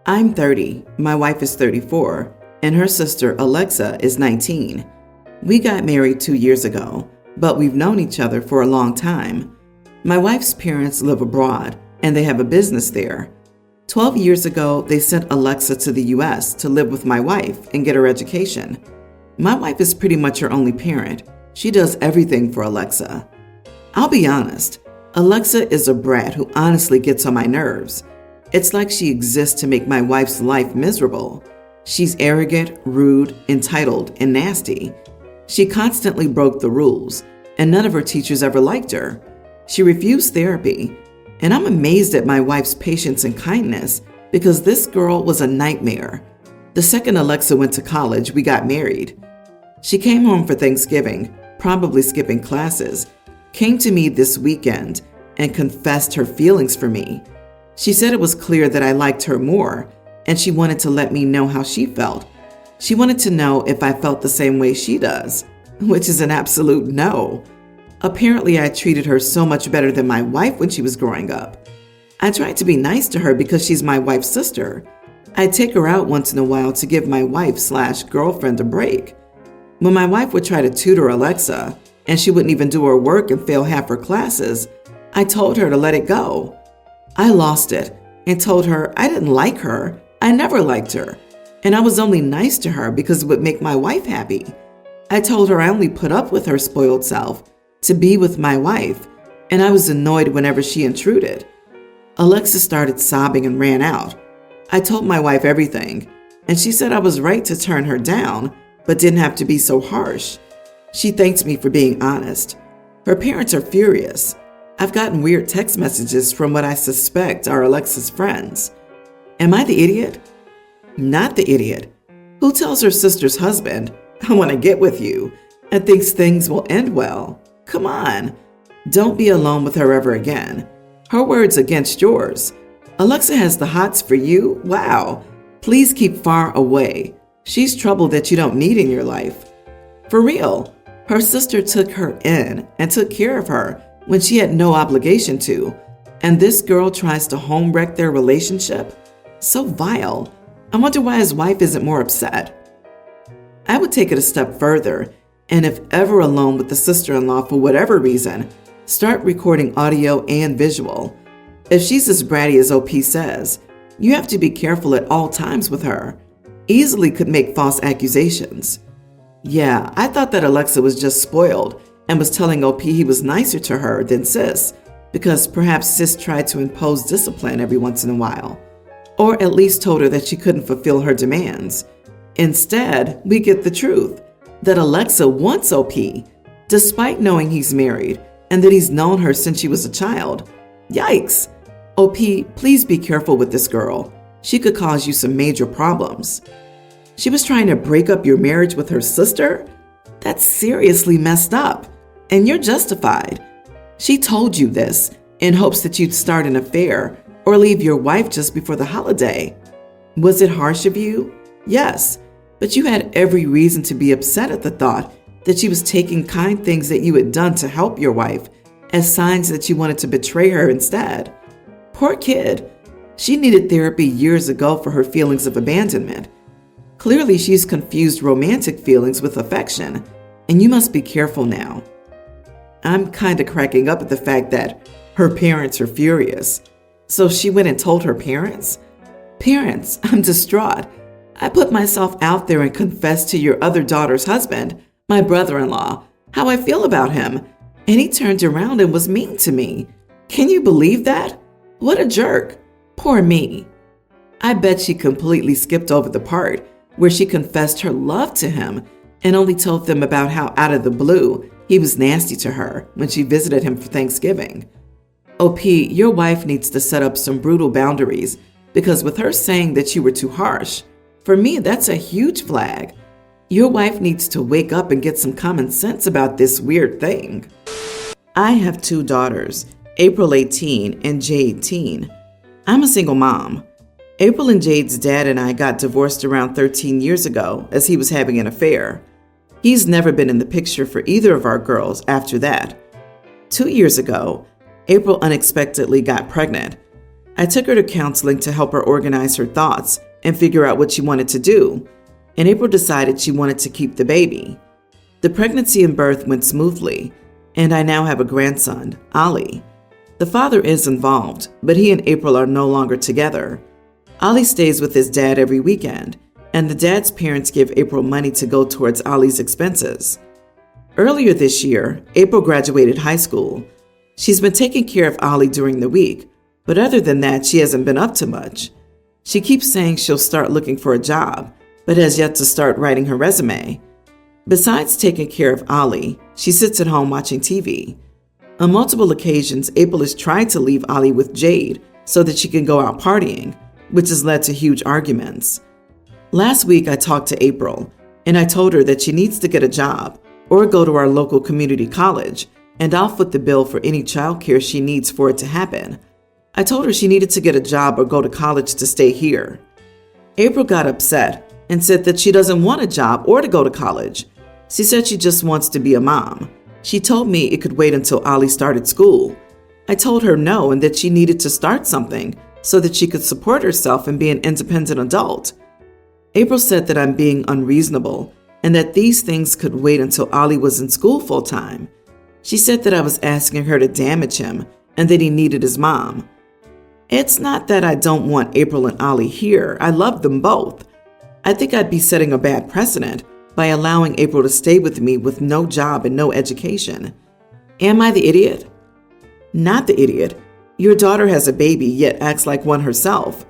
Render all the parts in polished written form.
I'm 30, my wife is 34, and her sister Alexa is 19. We got married 2 years ago, but we've known each other for a long time. My wife's parents live abroad, and they have a business there. 12 years ago, they sent Alexa to the US to live with my wife and get her education. My wife is pretty much her only parent. She does everything for Alexa. I'll be honest, Alexa is a brat who honestly gets on my nerves. It's like she exists to make my wife's life miserable. She's arrogant, rude, entitled, and nasty. She constantly broke the rules, and none of her teachers ever liked her. She refused therapy, and I'm amazed at my wife's patience and kindness because this girl was a nightmare. The second Alexa went to college, we got married. She came home for Thanksgiving, probably skipping classes, came to me this weekend, and confessed her feelings for me. She said it was clear that I liked her more, and she wanted to let me know how she felt. She wanted to know if I felt the same way she does, which is an absolute no. Apparently, I treated her so much better than my wife when she was growing up. I tried to be nice to her because she's my wife's sister. I'd take her out once in a while to give my wife/girlfriend a break. When my wife would try to tutor Alexa, and she wouldn't even do her work and fail half her classes, I told her to let it go. I lost it and told her I didn't like her. I never liked her. And I was only nice to her because it would make my wife happy. I told her I only put up with her spoiled self to be with my wife, and I was annoyed whenever she intruded. Alexa started sobbing and ran out. I told my wife everything, and she said I was right to turn her down, but didn't have to be so harsh. She thanked me for being honest. Her parents are furious. I've gotten weird text messages from what I suspect are Alexa's friends. Am I the idiot? Not the idiot. Who tells her sister's husband, I want to get with you, and thinks things will end well? Come on. Don't be alone with her ever again. Her word's against yours. Alexa has the hots for you? Wow. Please keep far away. She's trouble that you don't need in your life. For real, her sister took her in and took care of her when she had no obligation to, and this girl tries to home wreck their relationship? So vile. I wonder why his wife isn't more upset. I would take it a step further, and if ever alone with the sister-in-law for whatever reason, start recording audio and visual. If she's as bratty as OP says, you have to be careful at all times with her. Easily could make false accusations. Yeah, I thought that Alexa was just spoiled and was telling OP he was nicer to her than Sis, because perhaps Sis tried to impose discipline every once in a while, or at least told her that she couldn't fulfill her demands. Instead, we get the truth, that Alexa wants OP, despite knowing he's married and that he's known her since she was a child. Yikes! OP, please be careful with this girl. She could cause you some major problems. She was trying to break up your marriage with her sister? That's seriously messed up, and you're justified. She told you this in hopes that you'd start an affair or leave your wife just before the holiday. Was it harsh of you? Yes, but you had every reason to be upset at the thought that she was taking kind things that you had done to help your wife as signs that you wanted to betray her instead. Poor kid. She needed therapy years ago for her feelings of abandonment. Clearly, she's confused romantic feelings with affection, and you must be careful now. I'm kind of cracking up at the fact that her parents are furious. So she went and told her parents? Parents, I'm distraught. I put myself out there and confessed to your other daughter's husband, my brother-in-law, how I feel about him, and he turned around and was mean to me. Can you believe that? What a jerk. Poor me. I bet she completely skipped over the part where she confessed her love to him and only told them about how out of the blue he was nasty to her when she visited him for Thanksgiving. OP, your wife needs to set up some brutal boundaries because with her saying that you were too harsh, for me, that's a huge flag. Your wife needs to wake up and get some common sense about this weird thing. I have 2 daughters, April 18 and Jade 18. I'm a single mom. April and Jade's dad and I got divorced around 13 years ago as he was having an affair. He's never been in the picture for either of our girls after that. 2 years ago, April unexpectedly got pregnant. I took her to counseling to help her organize her thoughts and figure out what she wanted to do, and April decided she wanted to keep the baby. The pregnancy and birth went smoothly, and I now have a grandson, Ali. The father is involved, but he and April are no longer together. Ali stays with his dad every weekend, and the dad's parents give April money to go towards Ali's expenses. Earlier this year, April graduated high school. She's been taking care of Ali during the week, but other than that, she hasn't been up to much. She keeps saying she'll start looking for a job, but has yet to start writing her resume. Besides taking care of Ali, she sits at home watching TV. On multiple occasions, April has tried to leave Ali with Jade so that she can go out partying, which has led to huge arguments. Last week, I talked to April, and I told her that she needs to get a job or go to our local community college, and I'll foot the bill for any childcare she needs for it to happen. I told her she needed to get a job or go to college to stay here. April got upset and said that she doesn't want a job or to go to college. She said she just wants to be a mom. She told me it could wait until Ali started school. I told her no, and that she needed to start something so that she could support herself and be an independent adult. April said that I'm being unreasonable and that these things could wait until Ali was in school full-time. She said that I was asking her to damage him and that he needed his mom. It's not that I don't want April and Ali here. I love them both. I think I'd be setting a bad precedent by allowing April to stay with me with no job and no education. Am I the idiot? Not the idiot. Your daughter has a baby yet acts like one herself.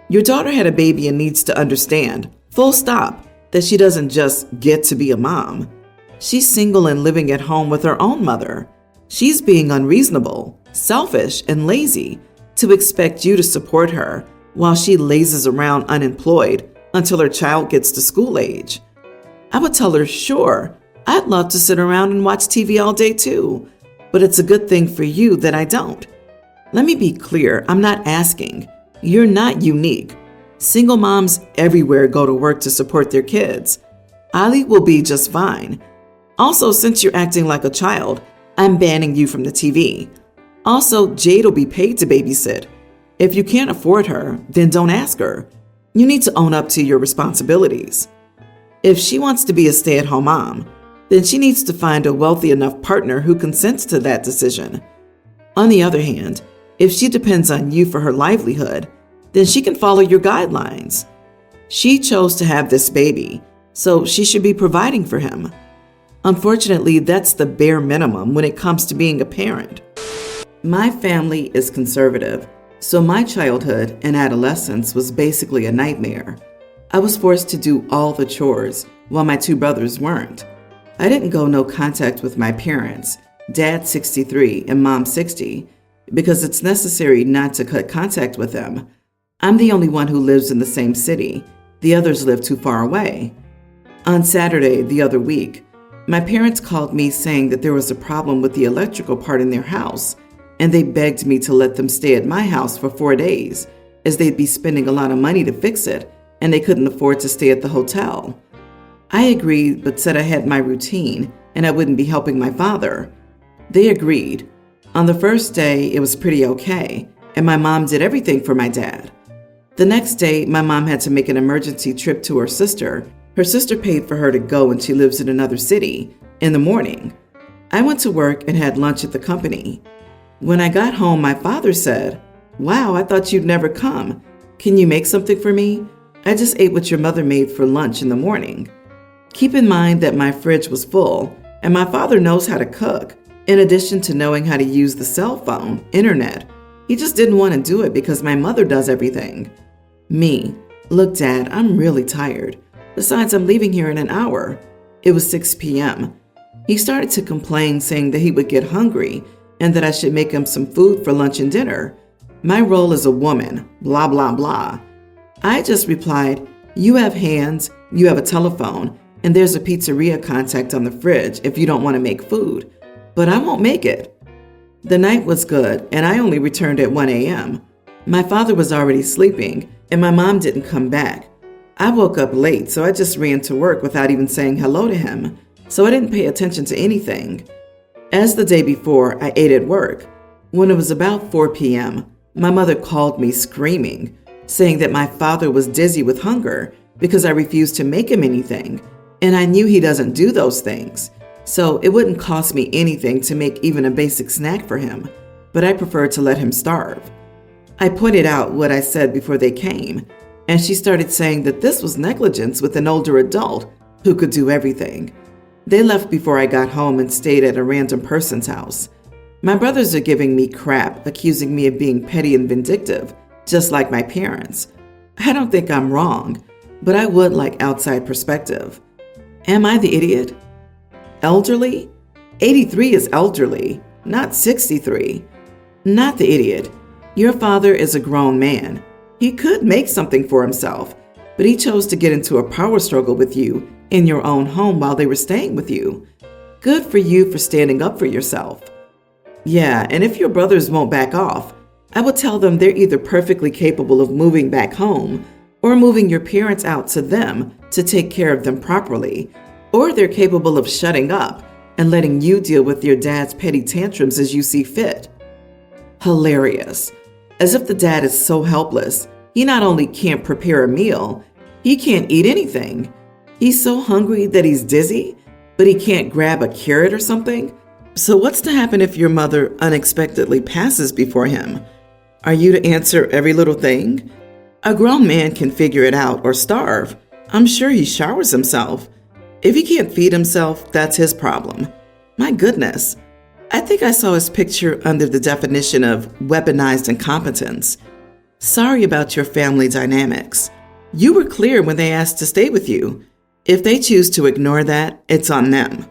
Your daughter had a baby and needs to understand, full stop, that she doesn't just get to be a mom. She's single and living at home with her own mother. She's being unreasonable, selfish, and lazy to expect you to support her while she lazes around unemployed until her child gets to school age. I would tell her, sure, I'd love to sit around and watch TV all day too, but it's a good thing for you that I don't. Let me be clear, I'm not asking. You're not unique. Single moms everywhere go to work to support their kids. Ali will be just fine. Also, since you're acting like a child, I'm banning you from the TV. Also, Jade will be paid to babysit. If you can't afford her, then don't ask her. You need to own up to your responsibilities. If she wants to be a stay-at-home mom, then she needs to find a wealthy enough partner who consents to that decision. On the other hand, if she depends on you for her livelihood, then she can follow your guidelines. She chose to have this baby, so she should be providing for him. Unfortunately, that's the bare minimum when it comes to being a parent. My family is conservative, so my childhood and adolescence was basically a nightmare. I was forced to do all the chores while my two brothers weren't. I didn't go no contact with my parents, Dad 63 and Mom 60, because it's necessary not to cut contact with them. I'm the only one who lives in the same city. The others live too far away. On Saturday the other week, my parents called me saying that there was a problem with the electrical part in their house, and they begged me to let them stay at my house for 4 days, as they'd be spending a lot of money to fix it, and they couldn't afford to stay at the hotel. I agreed, but said I had my routine, and I wouldn't be helping my father. They agreed. On the first day, it was pretty okay, and my mom did everything for my dad. The next day, my mom had to make an emergency trip to her sister. Her sister paid for her to go, and she lives in another city, in the morning. I went to work and had lunch at the company. When I got home, my father said, "Wow, I thought you'd never come. Can you make something for me? I just ate what your mother made for lunch in the morning." Keep in mind that my fridge was full, and my father knows how to cook, in addition to knowing how to use the cell phone, internet. He just didn't want to do it because my mother does everything. Me, "Look, Dad, I'm really tired. Besides, I'm leaving here in an hour." It was 6 p.m. He started to complain, saying that he would get hungry and that I should make him some food for lunch and dinner. My role as a woman, blah, blah, blah. I just replied, "You have hands, you have a telephone, and there's a pizzeria contact on the fridge if you don't want to make food, but I won't make it." The night was good, and I only returned at 1 a.m. My father was already sleeping, and my mom didn't come back. I woke up late, so I just ran to work without even saying hello to him, so I didn't pay attention to anything. As the day before, I ate at work. When it was about 4 p.m., My mother called me screaming, saying that my father was dizzy with hunger because I refused to make him anything, and I knew he doesn't do those things, so it wouldn't cost me anything to make even a basic snack for him, but I preferred to let him starve. I pointed out what I said before they came, and she started saying that this was negligence with an older adult who could do everything. They left before I got home and stayed at a random person's house. My brothers are giving me crap, accusing me of being petty and vindictive, just like my parents. I don't think I'm wrong, but I would like outside perspective. Am I the idiot? Elderly? 83 is elderly, not 63. Not the idiot. Your father is a grown man. He could make something for himself, but he chose to get into a power struggle with you in your own home while they were staying with you. Good for you for standing up for yourself. Yeah, and if your brothers won't back off, I would tell them they're either perfectly capable of moving back home or moving your parents out to them to take care of them properly, or they're capable of shutting up and letting you deal with your dad's petty tantrums as you see fit. Hilarious. As if the dad is so helpless, he not only can't prepare a meal, he can't eat anything. He's so hungry that he's dizzy, but he can't grab a carrot or something. So what's to happen if your mother unexpectedly passes before him? Are you to answer every little thing? A grown man can figure it out or starve. I'm sure he showers himself. If he can't feed himself, that's his problem. My goodness. I think I saw his picture under the definition of weaponized incompetence. Sorry about your family dynamics. You were clear when they asked to stay with you. If they choose to ignore that, it's on them.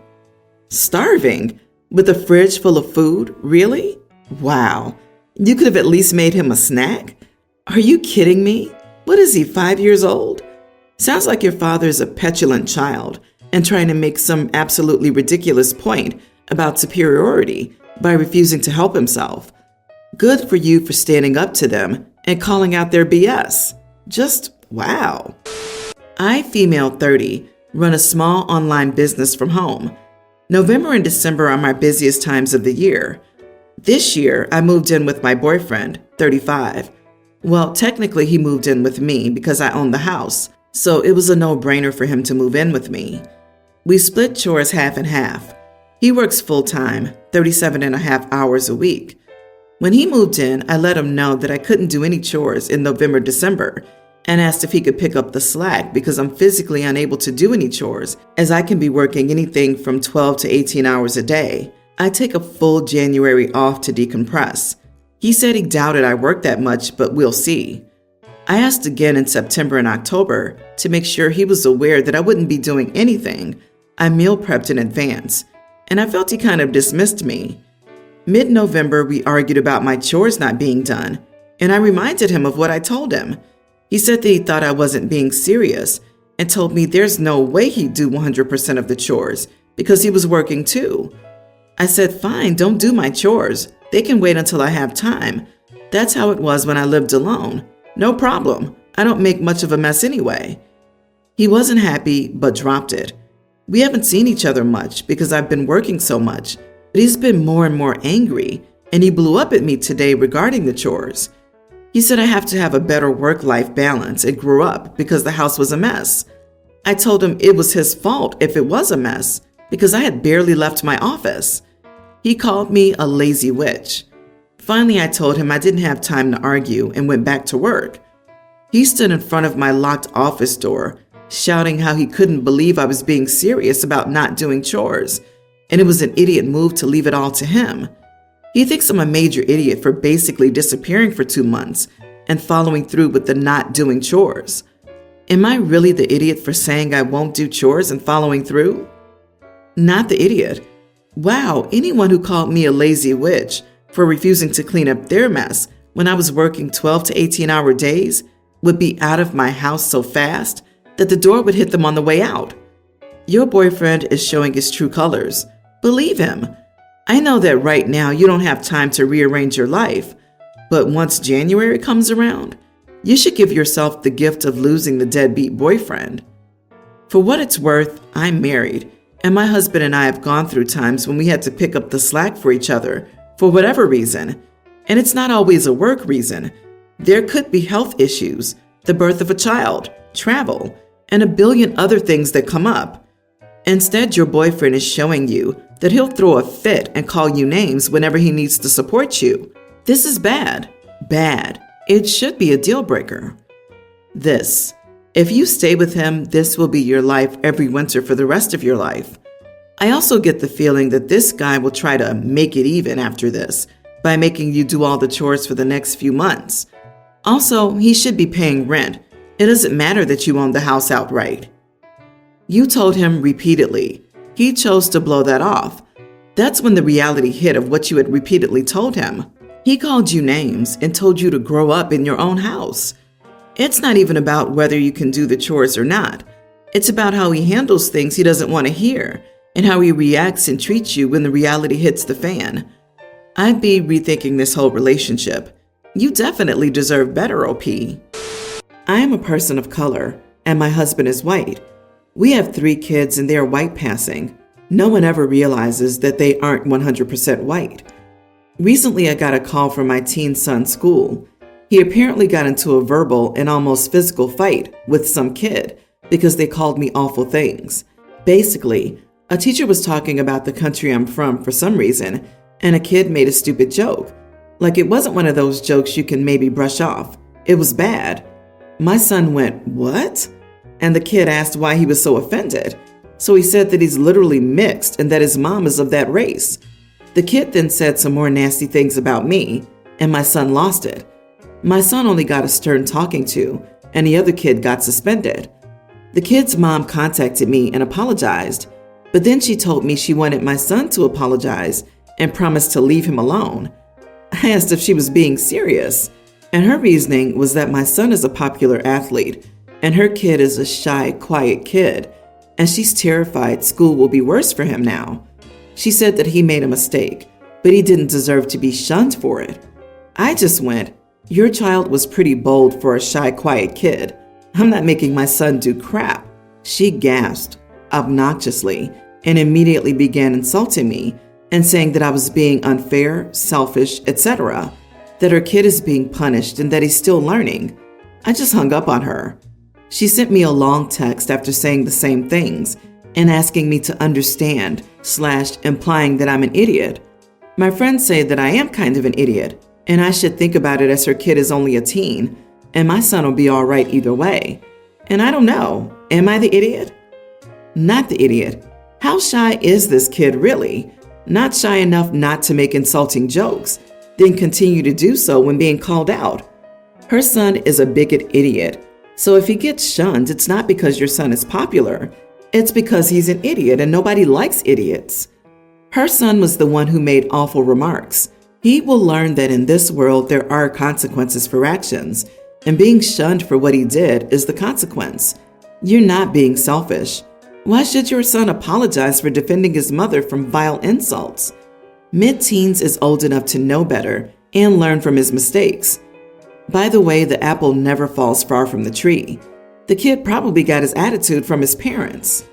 Starving? With a fridge full of food? Really? Wow. You could have at least made him a snack? Are you kidding me? What is he, 5 years old? Sounds like your father is a petulant child and trying to make some absolutely ridiculous point about superiority by refusing to help himself. Good for you for standing up to them and calling out their BS. Just wow. I, female 30, run a small online business from home. November and December are my busiest times of the year. This year, I moved in with my boyfriend, 35. Well, technically he moved in with me because I own the house, so it was a no-brainer for him to move in with me. We split chores half and half. He works full-time, 37 and a half hours a week. When he moved in, I let him know that I couldn't do any chores in November, December, and asked if he could pick up the slack because I'm physically unable to do any chores, as I can be working anything from 12 to 18 hours a day. I take a full January off to decompress. He said he doubted I worked that much, but we'll see. I asked again in September and October to make sure he was aware that I wouldn't be doing anything. I meal prepped in advance, and I felt he kind of dismissed me. Mid-November, we argued about my chores not being done, and I reminded him of what I told him. He said that he thought I wasn't being serious and told me there's no way he'd do 100% of the chores because he was working too. I said, fine, don't do my chores. They can wait until I have time. That's how it was when I lived alone. No problem. I don't make much of a mess anyway. He wasn't happy, but dropped it. We haven't seen each other much because I've been working so much, but he's been more and more angry, and he blew up at me today regarding the chores. He said I have to have a better work-life balance and grew up because the house was a mess. I told him it was his fault if it was a mess because I had barely left my office. He called me a lazy witch. Finally, I told him I didn't have time to argue and went back to work. He stood in front of my locked office door, shouting how he couldn't believe I was being serious about not doing chores, and it was an idiot move to leave it all to him. He thinks I'm a major idiot for basically disappearing for 2 months and following through with the not doing chores. Am I really the idiot for saying I won't do chores and following through? Not the idiot. Wow, anyone who called me a lazy witch for refusing to clean up their mess when I was working 12 to 18-hour days would be out of my house so fast that the door would hit them on the way out. Your boyfriend is showing his true colors. Believe him. I know that right now you don't have time to rearrange your life, but once January comes around, you should give yourself the gift of losing the deadbeat boyfriend. For what it's worth, I'm married, and my husband and I have gone through times when we had to pick up the slack for each other for whatever reason, And it's not always a work reason. There could be health issues, the birth of a child, travel, and a billion other things that come up. Instead, your boyfriend is showing you that he'll throw a fit and call you names whenever he needs to support you. This is bad. Bad. It should be a deal breaker. This. If you stay with him, this will be your life every winter for the rest of your life. I also get the feeling that this guy will try to make it even after this by making you do all the chores for the next few months. Also, he should be paying rent. It doesn't matter that you own the house outright. You told him repeatedly. He chose to blow that off. That's when the reality hit of what you had repeatedly told him. He called you names and told you to grow up in your own house. It's not even about whether you can do the chores or not. It's about how he handles things he doesn't want to hear and how he reacts and treats you when the reality hits the fan. I'd be rethinking this whole relationship. You definitely deserve better, OP. I am a person of color, and my husband is white. We have 3 kids and they are white passing. No one ever realizes that they aren't 100% white. Recently, I got a call from my teen son's school. He apparently got into a verbal and almost physical fight with some kid because they called me awful things. Basically, a teacher was talking about the country I'm from for some reason, and a kid made a stupid joke. Like it wasn't one of those jokes you can maybe brush off. It was bad. My son went, "What?" And the kid asked why he was so offended. So he said that he's literally mixed and that his mom is of that race. The kid then said some more nasty things about me, and my son lost it. My son only got a stern talking to, and the other kid got suspended. The kid's mom contacted me and apologized, but then she told me she wanted my son to apologize and promised to leave him alone. I asked if she was being serious, and her reasoning was that my son is a popular athlete, and her kid is a shy, quiet kid, and she's terrified school will be worse for him now. She said that he made a mistake, but he didn't deserve to be shunned for it. I just went, "Your child was pretty bold for a shy, quiet kid. I'm not making my son do crap." She gasped, obnoxiously, and immediately began insulting me and saying that I was being unfair, selfish, etc., that her kid is being punished and that he's still learning. I just hung up on her. She sent me a long text after saying the same things and asking me to understand / implying that I'm an idiot. My friends say that I am kind of an idiot and I should think about it as her kid is only a teen and my son will be all right either way. And I don't know, am I the idiot? Not the idiot. How shy is this kid really? Not shy enough not to make insulting jokes, then continue to do so when being called out. Her son is a bigot idiot. So if he gets shunned, it's not because your son is popular. It's because he's an idiot and nobody likes idiots. Her son was the one who made awful remarks. He will learn that in this world there are consequences for actions, and being shunned for what he did is the consequence. You're not being selfish. Why should your son apologize for defending his mother from vile insults? Mid-teens is old enough to know better and learn from his mistakes. By the way, the apple never falls far from the tree. The kid probably got his attitude from his parents.